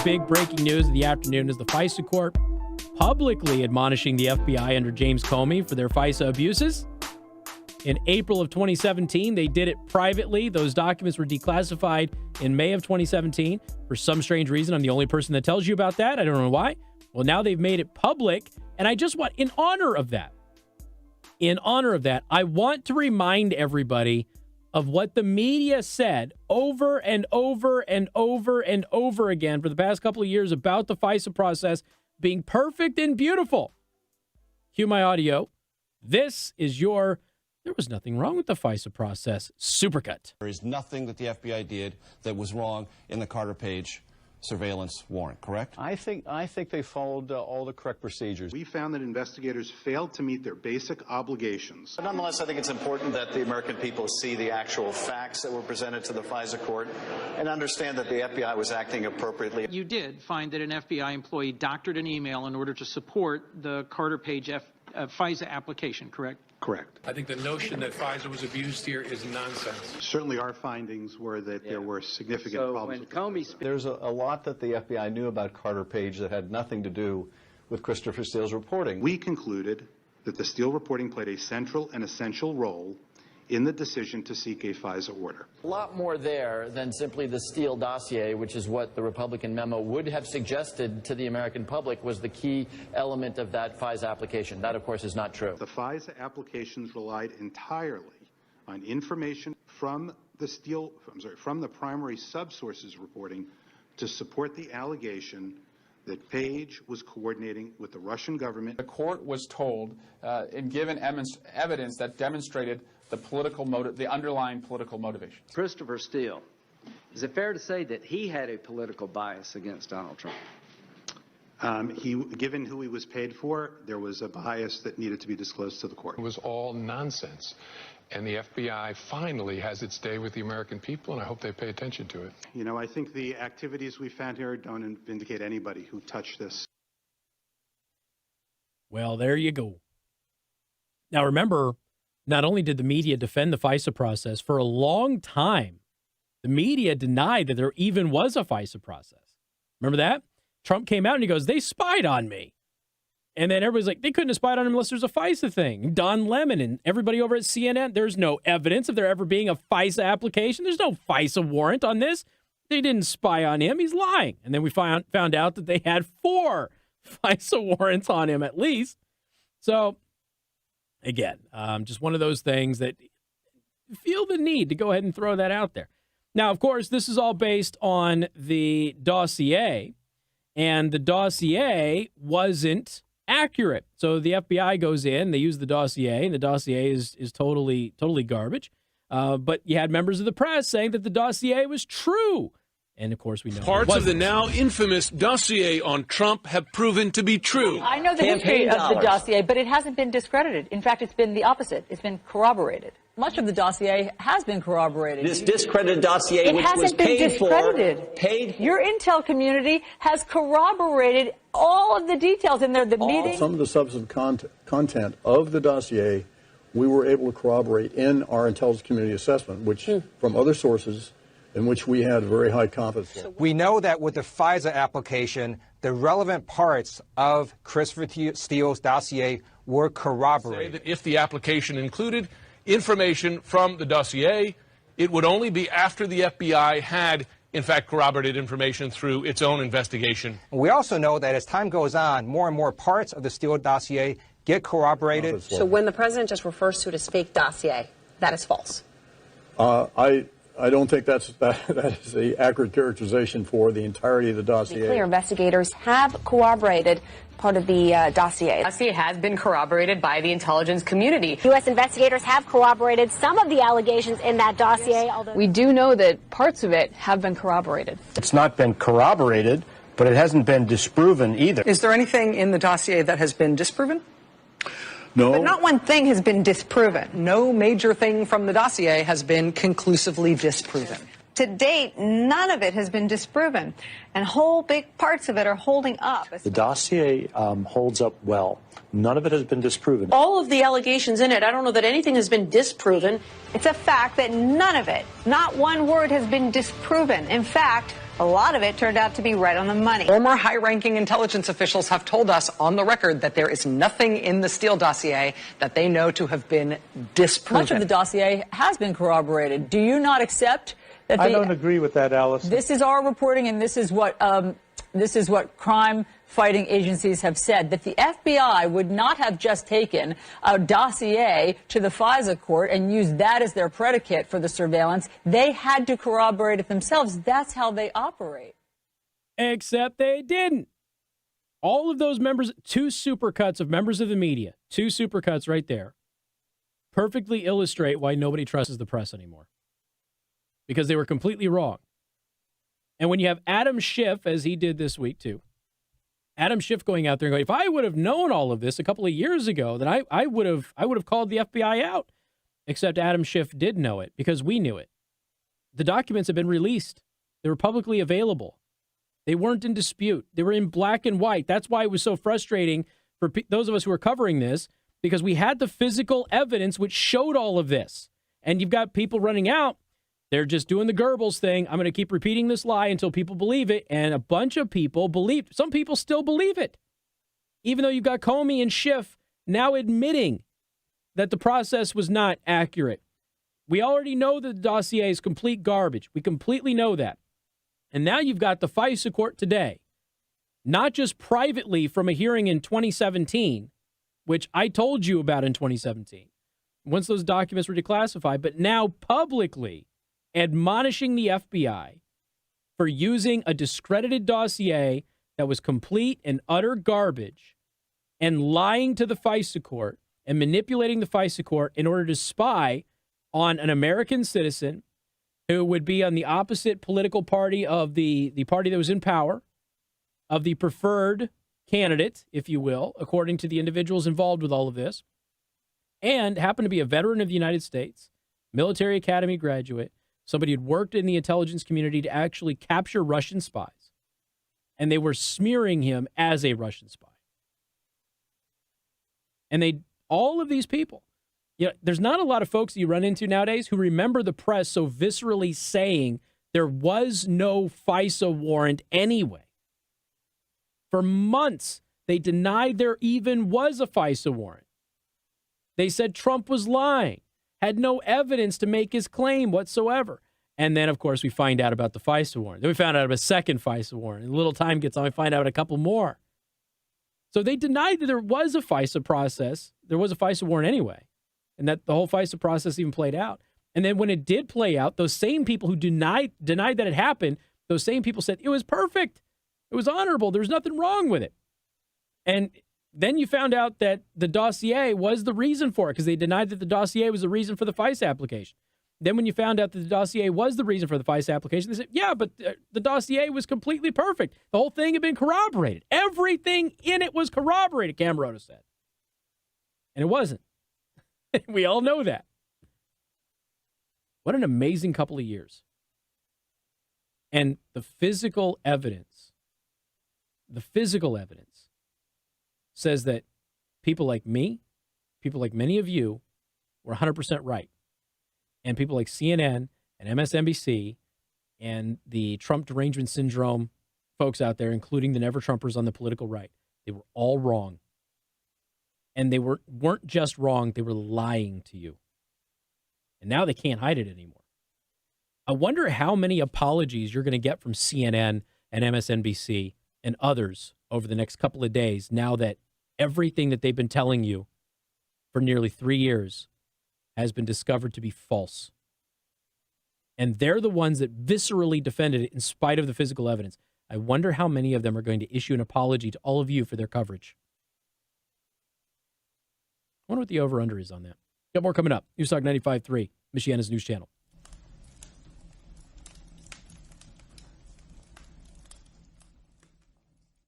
big breaking news of the afternoon is the FISA court publicly admonishing the FBI under James Comey for their FISA abuses. In April of 2017, they did it privately. Those documents were declassified in May of 2017. For some strange reason, I'm the only person that tells you about that. I don't know why. Well, now they've made it public, and I just want, in honor of that, I want to remind everybody of what the media said over and over and over and over again for the past couple of years about the FISA process being perfect and beautiful. Cue my audio. This is your "there was nothing wrong with the FISA process" supercut. There is nothing that the FBI did that was wrong in the Carter Page surveillance warrant, correct? I think they followed all the correct procedures. We found that investigators failed to meet their basic obligations. But nonetheless, I think it's important that the American people see the actual facts that were presented to the FISA court and understand that the FBI was acting appropriately. You did find that an FBI employee doctored an email in order to support the Carter Page FISA application, correct? Correct. I think the notion that FISA was abused here is nonsense. Certainly our findings were that there were significant problems with Comey. There's a lot that the FBI knew about Carter Page that had nothing to do with Christopher Steele's reporting. We concluded that the Steele reporting played a central and essential role in the decision to seek a FISA order. A lot more there than simply the Steele dossier, which is what the Republican memo would have suggested to the American public was the key element of that FISA application. That, of course, is not true. The FISA applications relied entirely on information from the primary subsources reporting to support the allegation that Page was coordinating with the Russian government. The court was told and given evidence that demonstrated the political motive, the underlying political motivation. Christopher Steele, is it fair to say that he had a political bias against Donald Trump? Given who he was paid for, there was a bias that needed to be disclosed to the court. It was all nonsense. And the FBI finally has its day with the American people, and I hope they pay attention to it. You know, I think the activities we found here don't vindicate anybody who touched this. Well, there you go. Now, remember, not only did the media defend the FISA process, for a long time, the media denied that there even was a FISA process. Remember that? Trump came out and he goes, "They spied on me." And then everybody's like, they couldn't have spied on him unless there's a FISA thing. Don Lemon and everybody over at CNN, there's no evidence of there ever being a FISA application. There's no FISA warrant on this. They didn't spy on him. He's lying. And then we found out that they had 4 FISA warrants on him at least. So, again, just one of those things that feel the need to go ahead and throw that out there. Now, of course, this is all based on the dossier, and the dossier wasn't accurate. So the FBI goes in, they use the dossier, and the dossier is totally garbage. But you had members of the press saying that the dossier was true. And, of course, we know parts of the now infamous dossier on Trump have proven to be true. I know the history of the dossier, but it hasn't been discredited. In fact, it's been the opposite. It's been corroborated. Much of the dossier has been corroborated. This discredited dossier, which was paid for, Your intel community has corroborated all of the details in there. The meeting. Some of the substantive content of the dossier, we were able to corroborate in our intelligence community assessment, which from other sources, in which we had very high confidence level. We know that with the FISA application, the relevant parts of Christopher Steele's dossier were corroborated. Say that if the application included information from the dossier, it would only be after the FBI had, in fact, corroborated information through its own investigation. We also know that as time goes on, more and more parts of the Steele dossier get corroborated. So when the president just refers to it as fake dossier, that is false. I don't think that is the accurate characterization for the entirety of the dossier. To be clear, investigators have corroborated part of the dossier. The dossier has been corroborated by the intelligence community. U.S. investigators have corroborated some of the allegations in that dossier. Although We do know that parts of it have been corroborated. It's not been corroborated, but it hasn't been disproven either. Is there anything in the dossier that has been disproven? No. But not one thing has been disproven. No major thing from the dossier has been conclusively disproven. To date, none of it has been disproven, and whole big parts of it are holding up. The dossier holds up well. None of it has been disproven. All of the allegations in it, I don't know that anything has been disproven. It's a fact that none of it, not one word, has been disproven. In fact, a lot of it turned out to be right on the money. Former high-ranking intelligence officials have told us on the record that there is nothing in the Steele dossier that they know to have been disproven. Much of the dossier has been corroborated. Do you not accept that I don't agree with that, Alice. This is our reporting, and this is what crime-fighting agencies have said, that the FBI would not have just taken a dossier to the FISA court and used that as their predicate for the surveillance. They had to corroborate it themselves. That's how they operate. Except they didn't. All of those members, 2 supercuts of members of the media, 2 supercuts right there, perfectly illustrate why nobody trusts the press anymore. Because they were completely wrong. And when you have Adam Schiff, as he did this week too, Adam Schiff going out there and going, if I would have known all of this a couple of years ago, then I would have called the FBI out. Except Adam Schiff did know it because we knew it. The documents have been released. They were publicly available. They weren't in dispute. They were in black and white. That's why it was so frustrating for those of us who are covering this, because we had the physical evidence which showed all of this. And you've got people running out. They're just doing the Goebbels thing. I'm going to keep repeating this lie until people believe it. And a bunch of people believed. Some people still believe it. Even though you've got Comey and Schiff now admitting that the process was not accurate. We already know that the dossier is complete garbage. We completely know that. And now you've got the FISA court today, not just privately from a hearing in 2017, which I told you about in 2017, once those documents were declassified, but now publicly admonishing the FBI for using a discredited dossier that was complete and utter garbage and lying to the FISA court and manipulating the FISA court in order to spy on an American citizen who would be on the opposite political party of the party that was in power, of the preferred candidate, if you will, according to the individuals involved with all of this, and happened to be a veteran of the United States, military academy graduate, somebody who'd worked in the intelligence community to actually capture Russian spies. And they were smearing him as a Russian spy. And all of these people, there's not a lot of folks that you run into nowadays who remember the press so viscerally saying there was no FISA warrant anyway. For months, they denied there even was a FISA warrant. They said Trump was lying, had no evidence to make his claim whatsoever. And then, of course, we find out about the FISA warrant. Then we found out about a second FISA warrant. And a little time gets on, we find out a couple more. So they denied that there was a FISA process. There was a FISA warrant anyway. And that the whole FISA process even played out. And then when it did play out, those same people who denied that it happened, those same people said it was perfect. It was honorable. There was nothing wrong with it. And then you found out that the dossier was the reason for it because they denied that the dossier was the reason for the FISA application. Then when you found out that the dossier was the reason for the FISA application, they said, yeah, but the dossier was completely perfect. The whole thing had been corroborated. Everything in it was corroborated, Cameron said. And it wasn't. We all know that. What an amazing couple of years. And the physical evidence says that people like me, people like many of you, were 100% right. And people like CNN and MSNBC and the Trump derangement syndrome folks out there, including the never-Trumpers on the political right, they were all wrong. And they weren't just wrong, they were lying to you. And now they can't hide it anymore. I wonder how many apologies you're going to get from CNN and MSNBC and others over the next couple of days now that everything that they've been telling you for nearly 3 years has been discovered to be false. And they're the ones that viscerally defended it in spite of the physical evidence. I wonder how many of them are going to issue an apology to all of you for their coverage. I wonder what the over-under is on that. Got more coming up. News Talk 95.3, Michiana's news channel.